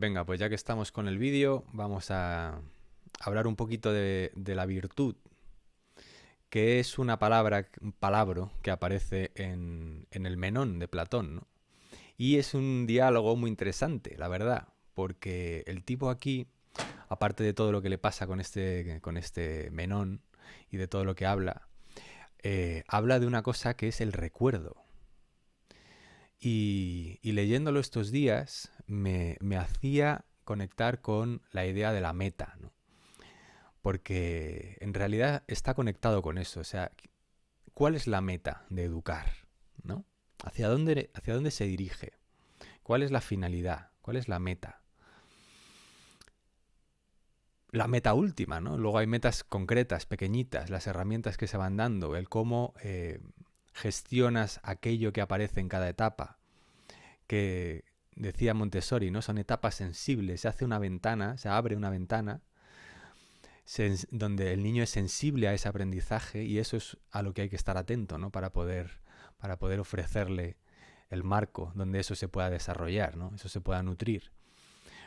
Venga, pues ya que estamos con el vídeo, vamos a hablar un poquito de la virtud, que es una palabra, un palabro que aparece en el Menón de Platón, ¿no? Y es un diálogo muy interesante, la verdad, porque el tipo aquí, aparte de todo lo que le pasa con este Menón y de todo lo que habla, habla de una cosa que es el recuerdo. Y leyéndolo estos días me hacía conectar con la idea de la meta, ¿no? Porque en realidad está conectado con eso. O sea, ¿cuál es la meta de educar? ¿No? ¿Hacia dónde se dirige? ¿Cuál es la finalidad? ¿Cuál es la meta? La meta última, ¿no? Luego hay metas concretas, pequeñitas, las herramientas que se van dando, el cómo gestionas aquello que aparece en cada etapa, que decía Montessori, ¿no? Son etapas sensibles, se hace una ventana, se abre una ventana donde el niño es sensible a ese aprendizaje y eso es a lo que hay que estar atento, ¿no? Para poder ofrecerle el marco donde eso se pueda desarrollar, ¿no? Eso se pueda nutrir.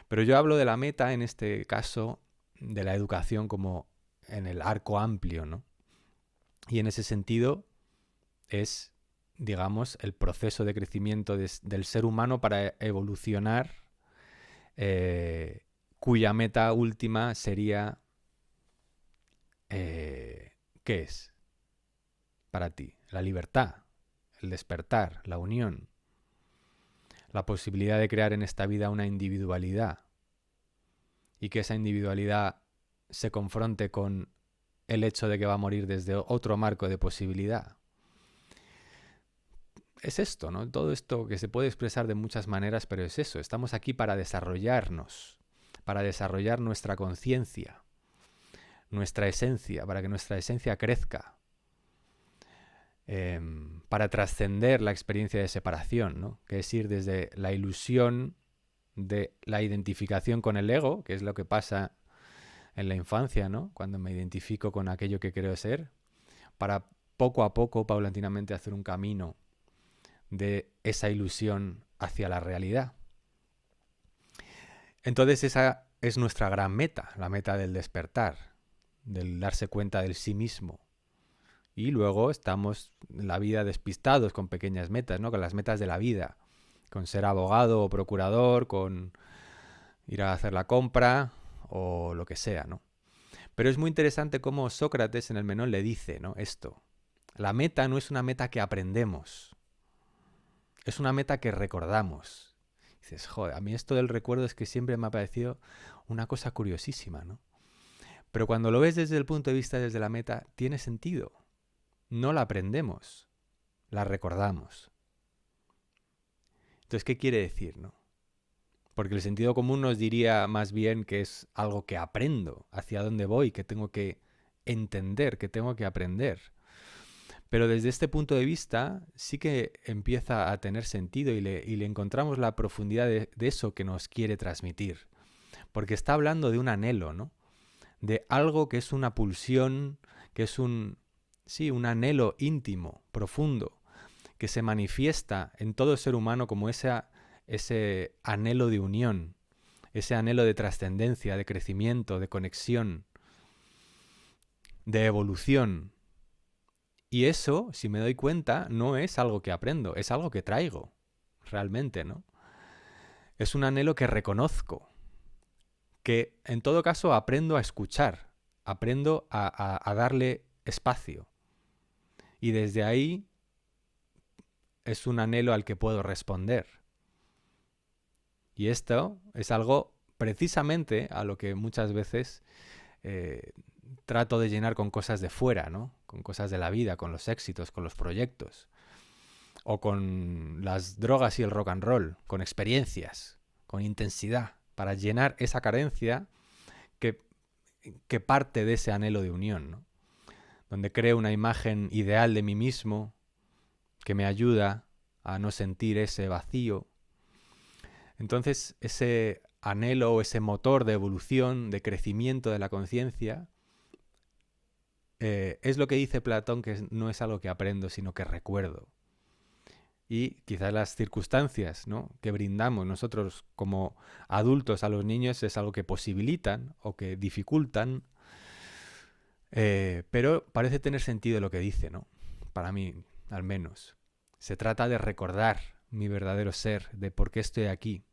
Pero yo hablo de la meta, en este caso, de la educación como en el arco amplio, ¿no? Y en ese sentido es, digamos, el proceso de crecimiento del ser humano para evolucionar, cuya meta última sería, ¿qué es para ti? La libertad, el despertar, la unión, la posibilidad de crear en esta vida una individualidad y que esa individualidad se confronte con el hecho de que va a morir desde otro marco de posibilidad. Es esto, ¿no? Todo esto que se puede expresar de muchas maneras, pero es eso. Estamos aquí para desarrollarnos, para desarrollar nuestra conciencia, nuestra esencia, para que nuestra esencia crezca, para trascender la experiencia de separación, ¿no? Que es ir desde la ilusión de la identificación con el ego, que es lo que pasa en la infancia, ¿no? Cuando me identifico con aquello que creo ser, para poco a poco, paulatinamente, hacer un camino de esa ilusión hacia la realidad. Entonces esa es nuestra gran meta, la meta del despertar, del darse cuenta del sí mismo. Y luego estamos en la vida despistados con pequeñas metas, ¿no? Con las metas de la vida, con ser abogado o procurador, con ir a hacer la compra o lo que sea, ¿no? Pero es muy interesante cómo Sócrates en el Menón le dice, ¿no? Esto. La meta no es una meta que aprendemos, es una meta que recordamos. Dices, joder, a mí esto del recuerdo es que siempre me ha parecido una cosa curiosísima, ¿no? Pero cuando lo ves desde el punto de vista desde la meta, tiene sentido. No la aprendemos, la recordamos. Entonces, ¿qué quiere decir, no? Porque el sentido común nos diría más bien que es algo que aprendo, hacia dónde voy, que tengo que entender, que tengo que aprender. Pero desde este punto de vista sí que empieza a tener sentido y le encontramos la profundidad de eso que nos quiere transmitir. Porque está hablando de un anhelo, ¿no? De algo que es una pulsión, que es un anhelo íntimo, profundo, que se manifiesta en todo ser humano como ese anhelo de unión, ese anhelo de trascendencia, de crecimiento, de conexión, de evolución. Y eso, si me doy cuenta, no es algo que aprendo, es algo que traigo, realmente, ¿no? Es un anhelo que reconozco, que en todo caso aprendo a escuchar, aprendo a darle espacio. Y desde ahí es un anhelo al que puedo responder. Y esto es algo precisamente a lo que muchas veces trato de llenar con cosas de fuera, ¿no? Con cosas de la vida, con los éxitos, con los proyectos. O con las drogas y el rock and roll, con experiencias, con intensidad, para llenar esa carencia que, que parte de ese anhelo de unión, ¿no? Donde creo una imagen ideal de mí mismo que me ayuda a no sentir ese vacío. Entonces, ese anhelo o ese motor de evolución, de crecimiento de la conciencia, es lo que dice Platón, que no es algo que aprendo, sino que recuerdo. Y quizás las circunstancias, ¿no?, que brindamos nosotros como adultos a los niños es algo que posibilitan o que dificultan, pero parece tener sentido lo que dice, ¿no? Para mí, al menos. Se trata de recordar mi verdadero ser, de por qué estoy aquí,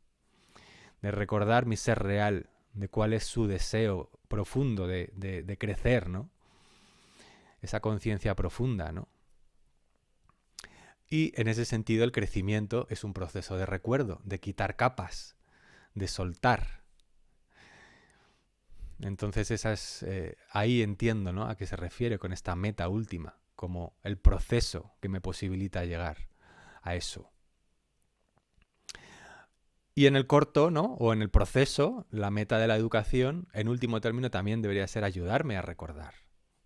de recordar mi ser real, de cuál es su deseo profundo de crecer, ¿no? Esa conciencia profunda, ¿no? Y en ese sentido el crecimiento es un proceso de recuerdo, de quitar capas, de soltar. Entonces ahí entiendo, ¿no?, a qué se refiere con esta meta última, como el proceso que me posibilita llegar a eso. Y en el corto, ¿no?, o en el proceso, la meta de la educación, en último término, también debería ser ayudarme a recordar.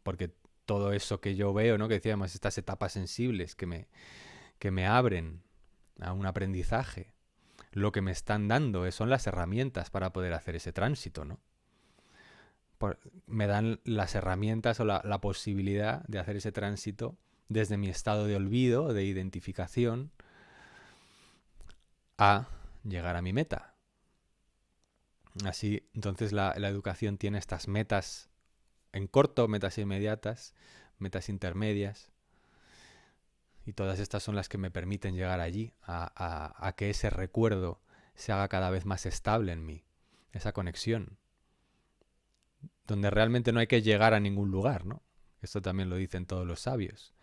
Porque todo eso que yo veo, ¿no?, que decíamos, estas etapas sensibles que me abren a un aprendizaje, lo que me están dando son las herramientas para poder hacer ese tránsito, ¿no? Me dan las herramientas o la posibilidad de hacer ese tránsito desde mi estado de olvido, de identificación, a llegar a mi meta. Así, entonces la educación tiene estas metas en corto, metas inmediatas, metas intermedias, y todas estas son las que me permiten llegar allí, a que ese recuerdo se haga cada vez más estable en mí, esa conexión, donde realmente no hay que llegar a ningún lugar, ¿no? Esto también lo dicen todos los sabios.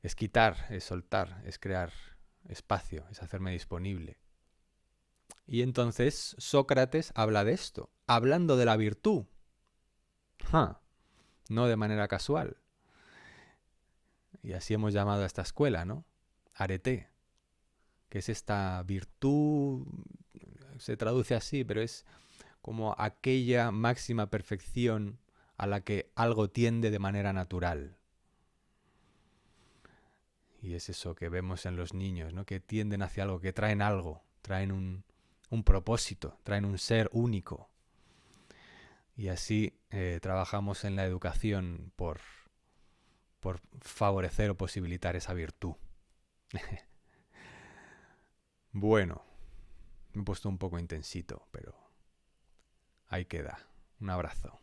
Es quitar, es soltar, es crear espacio, es hacerme disponible. Y entonces Sócrates habla de esto, hablando de la virtud. No de manera casual. Y así hemos llamado a esta escuela, ¿no? Arete, que es esta virtud, se traduce así, pero es como aquella máxima perfección a la que algo tiende de manera natural. Y es eso que vemos en los niños, ¿no?, que tienden hacia algo, que traen algo, traen un propósito, traen un ser único. Y así trabajamos en la educación por favorecer o posibilitar esa virtud. Bueno, me he puesto un poco intensito, pero ahí queda. Un abrazo.